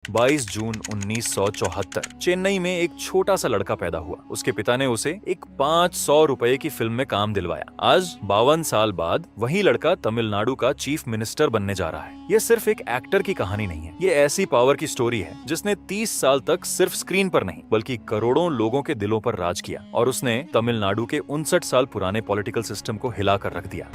22 जून 1974 चेन्नई में एक छोटा सा लड़का पैदा हुआ। उसके पिता ने उसे एक 500 रुपए की फिल्म में काम दिलवाया। आज 52 साल बाद वही लड़का तमिलनाडु का चीफ मिनिस्टर बनने जा रहा है। यह सिर्फ एक एक्टर की कहानी नहीं है, ये ऐसी पावर की स्टोरी है जिसने 30 साल तक सिर्फ स्क्रीन पर नहीं बल्कि करोड़ों लोगों के दिलों पर राज किया और उसने तमिलनाडु के 59 साल पुराने पॉलिटिकल सिस्टम को हिलाकर रख दिया।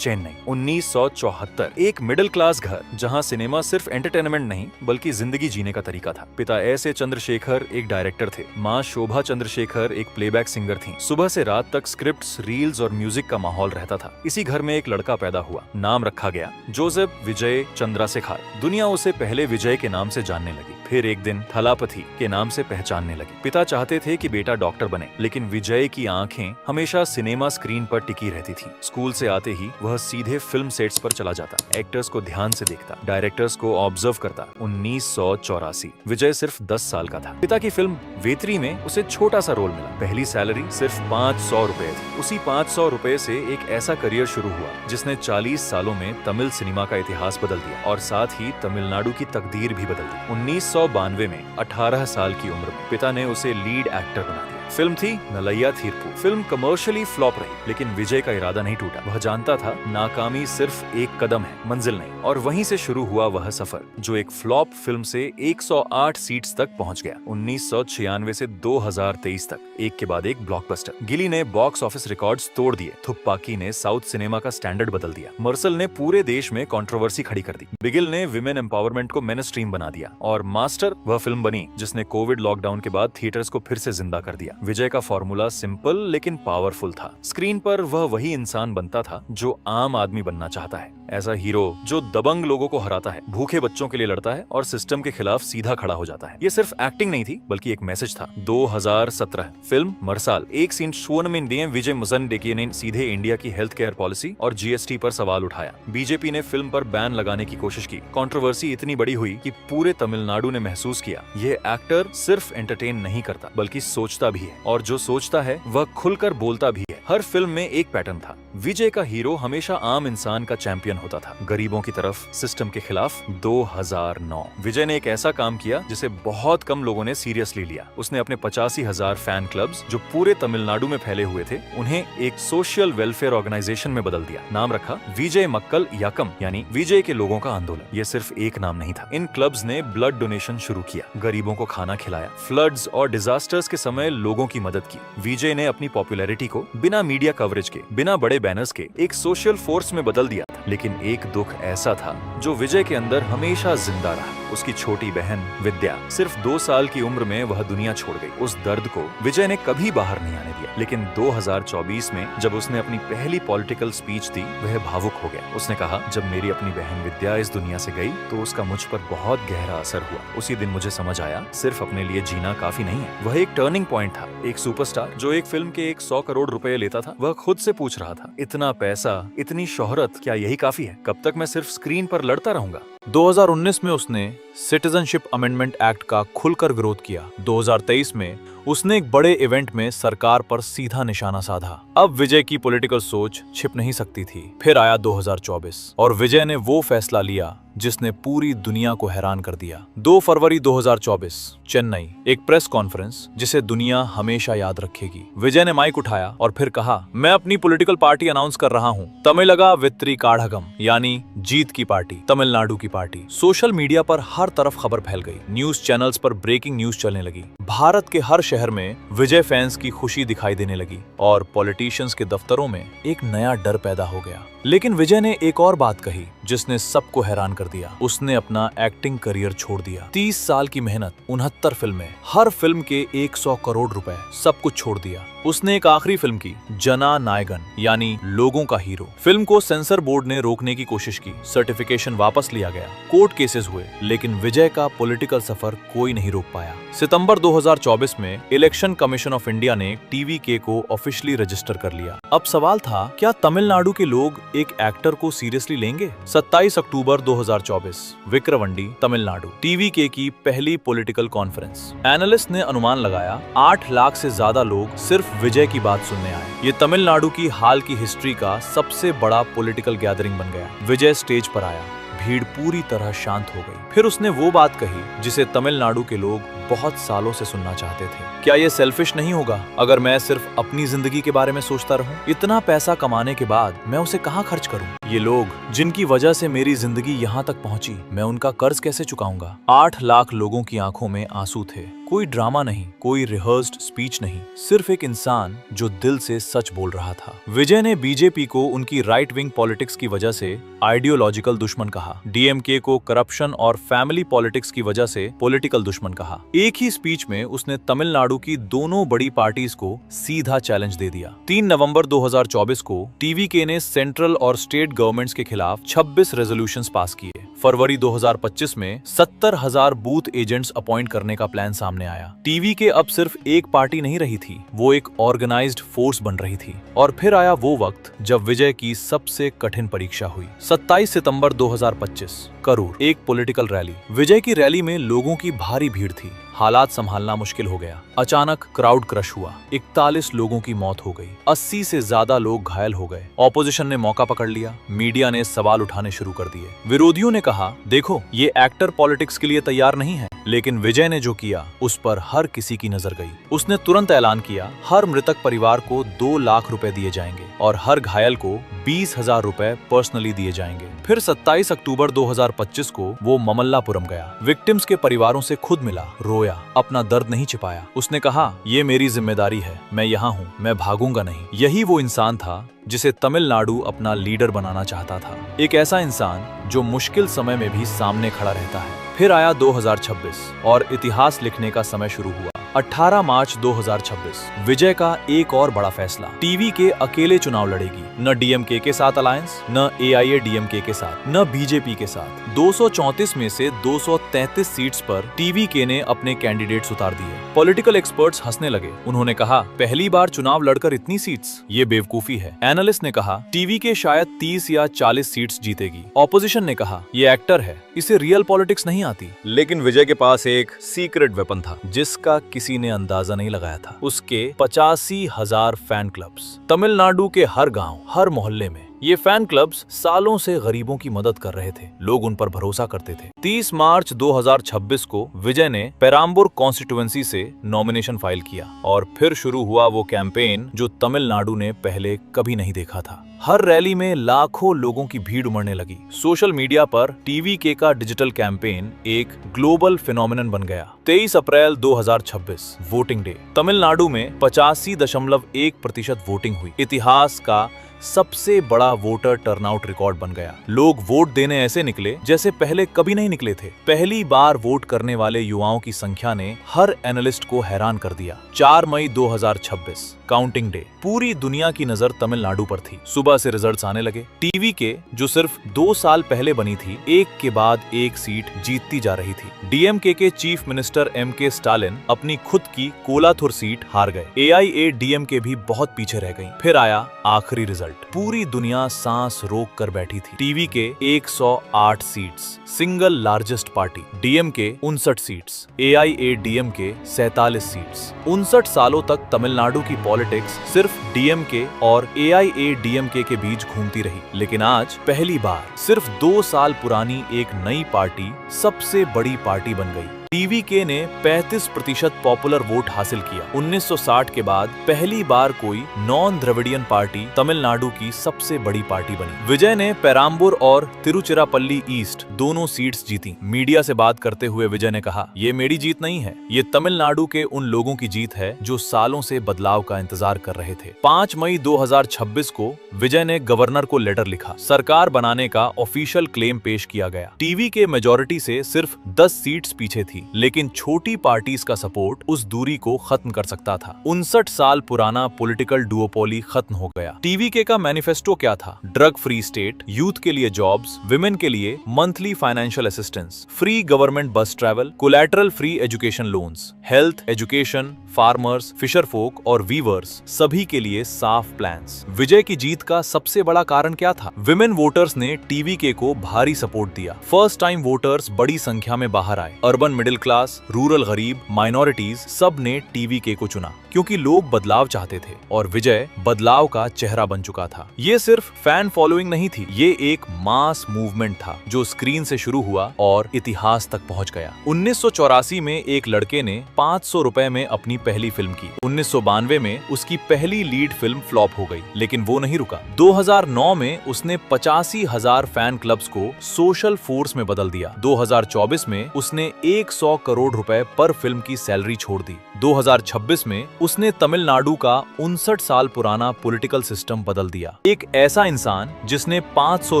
चेन्नई 1974 एक मिडिल क्लास घर जहां सिनेमा सिर्फ एंटरटेनमेंट नहीं बल्कि जिंदगी जीने का तरीका था। पिता एस.ए. चंद्रशेखर एक डायरेक्टर थे, माँ शोभा चंद्रशेखर एक प्लेबैक सिंगर थीं। सुबह से रात तक स्क्रिप्ट्स, रील्स और म्यूजिक का माहौल रहता था। इसी घर में एक लड़का पैदा हुआ, नाम रखा गया जोसेफ विजय चंद्रशेखर। दुनिया उसे पहले विजय के नाम से जानने लगी, फिर एक दिन थलापति के नाम से पहचानने लगी। पिता चाहते थे कि बेटा डॉक्टर बने, लेकिन विजय की आंखें हमेशा सिनेमा स्क्रीन पर टिकी रहती थी। स्कूल से आते ही वह सीधे फिल्म सेट्स पर चला जाता, एक्टर्स को ध्यान से देखता, डायरेक्टर्स को ऑब्जर्व करता। 1984 विजय सिर्फ 10 साल का था। पिता की फिल्म वेत्री में उसे छोटा सा रोल मिला। पहली सैलरी सिर्फ 500 रुपए थी। उसी 500 रुपए से एक ऐसा करियर शुरू हुआ जिसने 40 सालों में तमिल सिनेमा का इतिहास बदल दिया और साथ ही तमिलनाडु की तकदीर भी बदल दी। 1992 में 18 साल की उम्र में पिता ने उसे लीड एक्टर बना दिया। फिल्म थी नलैया थीरपू। फिल्म कमर्शियली फ्लॉप रही, लेकिन विजय का इरादा नहीं टूटा। वह जानता था नाकामी सिर्फ एक कदम है, मंजिल नहीं। और वहीं से शुरू हुआ वह सफर जो एक फ्लॉप फिल्म से 108 सीट्स तक पहुंच गया। 1996 से 2023 तक एक के बाद एक ब्लॉकबस्टर। गिली ने बॉक्स ऑफिस रिकॉर्ड्स तोड़ दिए, थुप्पाकी ने साउथ सिनेमा का स्टैंडर्ड बदल दिया, मर्सल ने पूरे देश में कंट्रोवर्सी खड़ी कर दी, बिगिल ने विमेन एम्पावरमेंट को मेन स्ट्रीम बना दिया और मास्टर वह फिल्म बनी जिसने कोविड लॉकडाउन के बाद थिएटर्स को फिर से जिंदा कर दिया। विजय का फॉर्मूला सिंपल लेकिन पावरफुल था। स्क्रीन पर वह वही इंसान बनता था जो आम आदमी बनना चाहता है, ऐसा हीरो जो दबंग लोगों को हराता है, भूखे बच्चों के लिए लड़ता है और सिस्टम के खिलाफ सीधा खड़ा हो जाता है। ये सिर्फ एक्टिंग नहीं थी बल्कि एक मैसेज था। 2017 फिल्म मरसाल एक सीन शून में दिए विजय मुजन ने सीधे इंडिया की हेल्थ केयर पॉलिसी और जीएसटी पर सवाल उठाया। बीजेपी ने फिल्म पर बैन लगाने की कोशिश की। कंट्रोवर्सी इतनी बड़ी हुई कि पूरे तमिलनाडु ने महसूस किया ये एक्टर सिर्फ एंटरटेन नहीं करता बल्कि सोचता भी है, और जो सोचता है वह खुलकर बोलता भी है। हर फिल्म में एक पैटर्न था। विजय का हीरो हमेशा आम इंसान का चैंपियन होता था, गरीबों की तरफ, सिस्टम के खिलाफ। 2009 विजय ने एक ऐसा काम किया जिसे बहुत कम लोगों ने सीरियसली लिया। उसने अपने 85,000 फैन क्लब्स जो पूरे तमिलनाडु में फैले हुए थे उन्हें एक सोशल वेलफेयर ऑर्गेनाइजेशन में बदल दिया। नाम रखा विजय मक्कल याकम, यानी विजय के लोगों का आंदोलन। ये सिर्फ एक नाम नहीं था। इन क्लब्स ने ब्लड डोनेशन शुरू किया, गरीबों को खाना खिलाया, फ्लड्स और डिजास्टर्स के समय लोगों की मदद की। विजय ने अपनी पॉपुलैरिटी को बिना मीडिया कवरेज के, बिना बड़े बैनर्स के एक सोशल फोर्स में बदल दिया था। लेकिन एक दुख ऐसा था जो विजय के अंदर हमेशा जिंदा रहा। उसकी छोटी बहन विद्या। सिर्फ 2 साल की उम्र में वह दुनिया छोड़ गई। उस दर्द को विजय ने कभी बाहर नहीं आने दिया। लेकिन 2024 में जब उसने अपनी पहली पॉलिटिकल स्पीच दी, वह भावुक हो गया। उसने कहा, जब मेरी अपनी बहन विद्या इस दुनिया से गई तो उसका मुझ पर बहुत गहरा असर हुआ। उसी दिन मुझे समझ आया सिर्फ अपने लिए जीना काफी नहीं है। वह एक टर्निंग पॉइंट था। एक सुपरस्टार जो एक फिल्म के 100 करोड़ रुपए लेता था, वह खुद से पूछ रहा था, इतना पैसा, इतनी शोहरत, क्या यही काफी है? कब तक मैं सिर्फ स्क्रीन पर लड़ता रहूंगा? 2019 में उसने सिटीजनशिप अमेंडमेंट एक्ट का खुलकर विरोध किया। 2023 में उसने एक बड़े इवेंट में सरकार पर सीधा निशाना साधा। अब विजय की पॉलिटिकल सोच छिप नहीं सकती थी। फिर आया 2024 और विजय ने वो फैसला लिया जिसने पूरी दुनिया को हैरान कर दिया। 2 फरवरी 2024 चेन्नई, एक प्रेस कॉन्फ्रेंस जिसे दुनिया हमेशा याद रखेगी। विजय ने माइक उठाया और फिर कहा, मैं अपनी पॉलिटिकल पार्टी अनाउंस कर रहा हूँ, तमिलगा वित्री काढ़गम, यानी जीत की पार्टी, तमिलनाडु की पार्टी। सोशल मीडिया पर हर तरफ खबर फैल गई। न्यूज चैनल्स पर ब्रेकिंग न्यूज चलने लगी। भारत के हर शहर में विजय फैंस की खुशी दिखाई देने लगी और पॉलिटिशियंस के दफ्तरों में एक नया डर पैदा हो गया। लेकिन विजय ने एक और बात कही जिसने सबको हैरान कर दिया। उसने अपना एक्टिंग करियर छोड़ दिया। 30 साल की मेहनत, 69 फिल्में, हर फिल्म के 100 करोड़ रुपए, सब कुछ छोड़ दिया। उसने एक आखिरी फिल्म की, जना नायगन, यानी लोगों का हीरो। फिल्म को सेंसर बोर्ड ने रोकने की कोशिश की, सर्टिफिकेशन वापस लिया गया, कोर्ट केसेस हुए, लेकिन विजय का पॉलिटिकल सफर कोई नहीं रोक पाया। सितंबर 2024 में इलेक्शन कमीशन ऑफ इंडिया ने टीवीके को ऑफिशियली रजिस्टर कर लिया। अब सवाल था, क्या तमिलनाडु के लोग एक एक्टर को सीरियसली लेंगे? 27 अक्टूबर 2024 विक्रवंडी, तमिलनाडु, टीवीके की पहली पॉलिटिकल कॉन्फ्रेंस। एनालिस्ट ने अनुमान लगाया 8 लाख से ज्यादा लोग सिर्फ विजय की बात सुनने आए। ये तमिलनाडु की हाल की हिस्ट्री का सबसे बड़ा पॉलिटिकल गैदरिंग बन गया। विजय स्टेज पर आया, भीड़ पूरी तरह शांत हो गई। फिर उसने वो बात कही जिसे तमिलनाडु के लोग बहुत सालों से सुनना चाहते थे। क्या ये सेल्फिश नहीं होगा अगर मैं सिर्फ अपनी जिंदगी के बारे में सोचता रहूं? इतना पैसा कमाने के बाद मैं उसे कहां खर्च करूं? ये लोग जिनकी वजह से मेरी जिंदगी यहाँ तक पहुंची, मैं उनका कर्ज कैसे चुकाऊंगा? 8 लाख लोगों की आंखों में आंसू थे। कोई ड्रामा नहीं, कोई रिहर्स्ड स्पीच नहीं, सिर्फ एक इंसान जो दिल से सच बोल रहा था। विजय ने बीजेपी को उनकी राइट विंग पॉलिटिक्स की वजह से आइडियोलॉजिकल दुश्मन कहा, डीएमके को करप्शन और फैमिली पॉलिटिक्स की वजह से पॉलिटिकल दुश्मन कहा। एक ही स्पीच में उसने तमिलनाडु की दोनों बड़ी पार्टीज को सीधा चैलेंज दे दिया। 3 नवंबर 2024 को टीवीके ने सेंट्रल और स्टेट गवर्नमेंट्स के खिलाफ 26 रेजोल्यूशंस पास किए। फरवरी 2025 में 70,000 बूथ एजेंट्स अपॉइंट करने का प्लान सामने आया। टीवीके अब सिर्फ एक पार्टी नहीं रही थी, वो एक ऑर्गेनाइज्ड फोर्स बन रही थी। और फिर आया वो वक्त जब विजय की सबसे कठिन परीक्षा हुई। 27 सितंबर 2025, करूर, एक पॉलिटिकल रैली। विजय की रैली में लोगों की भारी भीड़ थी। हालात संभालना मुश्किल हो गया। अचानक क्राउड क्रश हुआ। 41 लोगों की मौत हो गई। 80 से ज्यादा लोग घायल हो गए। ऑपोजिशन ने मौका पकड़ लिया। मीडिया ने सवाल उठाने शुरू कर दिए। विरोधियों ने कहा, देखो ये एक्टर पॉलिटिक्स के लिए तैयार नहीं है। लेकिन विजय ने जो किया उस पर हर किसी की नजर गई। उसने तुरंत ऐलान किया, हर मृतक परिवार को 2 लाख रुपए दिए जाएंगे और हर घायल को 20,000 रुपए पर्सनली दिए जाएंगे। फिर 27 अक्टूबर 2025 को वो ममल्लापुरम गया। विक्टिम्स के परिवारों से खुद मिला, रोया, अपना दर्द नहीं छिपाया। उसने कहा, ये मेरी जिम्मेदारी है, मैं यहाँ हूँ, मैं भागूंगा नहीं। यही वो इंसान था जिसे तमिलनाडु अपना लीडर बनाना चाहता था। एक ऐसा इंसान जो मुश्किल समय में भी सामने खड़ा रहता है। फिर आया 2026 और इतिहास लिखने का समय शुरू हुआ। 18 मार्च 2026, विजय का एक और बड़ा फैसला। टीवीके अकेले चुनाव लड़ेगी, न डीएमके के साथ अलायंस, न एआईएडीएमके के साथ, न बीजेपी के साथ। 234 में से 233 सीट्स पर टीवीके ने अपने कैंडिडेट्स उतार दिए। पॉलिटिकल एक्सपर्ट्स हंसने लगे। उन्होंने कहा, पहली बार चुनाव लड़कर इतनी सीट्स, ये बेवकूफी है। एनालिस्ट ने कहा, टीवीके शायद 30 या 40 सीट्स जीतेगी। ऑपोजिशन ने कहा, ये एक्टर है, इसे रियल पॉलिटिक्स नहीं आती। लेकिन विजय के पास एक सीक्रेट वेपन था जिसका किसी ने अंदाजा नहीं लगाया था। उसके 85,000 फैन क्लब्स। तमिलनाडु के हर गांव, हर मोहल्ले में ये फैन क्लब्स सालों से गरीबों की मदद कर रहे थे। लोग उन पर भरोसा करते थे। 30 मार्च 2026 को विजय ने पेराम्बूर कॉन्स्टिट्यूएंसी से नॉमिनेशन फाइल किया और फिर शुरू हुआ वो कैंपेन जो तमिलनाडु ने पहले कभी नहीं देखा था। हर रैली में लाखों लोगों की भीड़ उमड़ने लगी। सोशल मीडिया पर टीवीके का डिजिटल कैंपेन एक ग्लोबल फिनोमिनन बन गया। 23 अप्रैल 2026, वोटिंग डे। तमिलनाडु में 85.1% वोटिंग हुई। इतिहास का सबसे बड़ा वोटर टर्नआउट रिकॉर्ड बन गया। लोग वोट देने ऐसे निकले जैसे पहले कभी नहीं निकले थे। पहली बार वोट करने वाले युवाओं की संख्या ने हर एनालिस्ट को हैरान कर दिया। 4 मई 2026, काउंटिंग डे। पूरी दुनिया की नजर तमिलनाडु पर थी। सुबह से रिजल्ट्स आने लगे। टीवीके जो सिर्फ 2 साल पहले बनी थी, एक के बाद एक सीट जीतती जा रही थी। डीएमके के चीफ मिनिस्टर एमके स्टालिन अपनी खुद की कोलाथुर सीट हार गए। एआईएडीएमके भी बहुत पीछे रह गई। फिर आया आखिरी रिजल्ट। पूरी दुनिया सांस रोक कर बैठी थी। TVK 108 seats, single largest party. DMK 59 seats, AIADMK 47 seats. 59 सालों तक तमिलनाडु की पॉलिटिक्स सिर्फ डीएमके और एआईएडीएमके के बीच घूमती रही। लेकिन आज पहली बार सिर्फ 2 साल पुरानी एक नई पार्टी सबसे बड़ी पार्टी बन गई। टीवीके ने 35% पॉपुलर वोट हासिल किया। 1960 के बाद पहली बार कोई नॉन द्रविडियन पार्टी तमिलनाडु की सबसे बड़ी पार्टी बनी। विजय ने पेराम्बूर और तिरुचिरापल्ली ईस्ट दोनों सीट्स जीती। मीडिया से बात करते हुए विजय ने कहा, ये मेरी जीत नहीं है, ये तमिलनाडु के उन लोगों की जीत है जो सालों से बदलाव का इंतजार कर रहे थे। 5 मई 2026 को विजय ने गवर्नर को लेटर लिखा। सरकार बनाने का ऑफिशियल क्लेम पेश किया गया। टीवीके मेजॉरिटी से सिर्फ 10 सीट्स पीछे थी, लेकिन छोटी पार्टीज का सपोर्ट उस दूरी को खत्म कर सकता था। 59 साल पुराना पॉलिटिकल डुओपोली खत्म हो गया। टीवीके का मैनिफेस्टो क्या था? ड्रग फ्री स्टेट, यूथ के लिए जॉब्स, विमेन के लिए monthly financial assistance, free government bus travel, collateral free education loans, health, education, farmers, fisher folk और वीवर्स सभी के लिए साफ प्लान्स। विजय की जीत का सबसे बड़ा कारण क्या था? विमेन वोटर्स ने टीवीके को भारी सपोर्ट दिया। फर्स्ट टाइम वोटर्स बड़ी संख्या में बाहर आए। अर्बन मिडिल क्लास, रूरल गरीब, माइनॉरिटीज सब ने टीवी के को चुना क्योंकि लोग बदलाव चाहते थे और विजय बदलाव का चेहरा बन चुका था। ये सिर्फ फैन फॉलोइंग नहीं थी, ये एक मास मूवमेंट था जो स्क्रीन से शुरू हुआ और इतिहास तक पहुंच गया। 1984 में एक लड़के ने 500 रुपए में अपनी पहली फिल्म की। 1992 में उसकी पहली लीड फिल्म फ्लॉप हो गई, लेकिन वो नहीं रुका। 2009 में उसने 85,000 फैन क्लब्स को सोशल फोर्स में बदल दिया। 2024 में उसने 100 करोड़ रुपए पर फिल्म की सैलरी छोड़ दी। 2026 में उसने तमिलनाडु का 59 साल पुराना पॉलिटिकल सिस्टम बदल दिया। एक ऐसा इंसान जिसने 500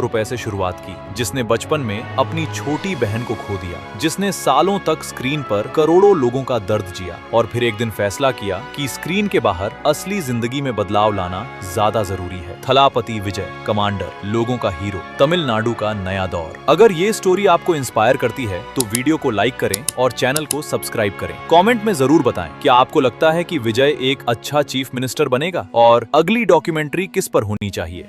रुपए से शुरुआत की, जिसने बचपन में अपनी छोटी बहन को खो दिया, जिसने सालों तक स्क्रीन पर करोड़ों लोगों का दर्द जिया और फिर एक दिन फैसला किया कि स्क्रीन के बाहर असली जिंदगी में बदलाव लाना ज्यादा जरूरी है। थलापति विजय, कमांडर, लोगों का हीरो, तमिलनाडु का नया दौर। अगर ये स्टोरी आपको इंस्पायर करती है तो वीडियो को लाइक करें और चैनल को सब्सक्राइब करें। कमेंट में जरूर बताएं क्या आपको लगता है कि विजय एक अच्छा चीफ मिनिस्टर बनेगा और अगली डॉक्यूमेंट्री किस पर होनी चाहिए।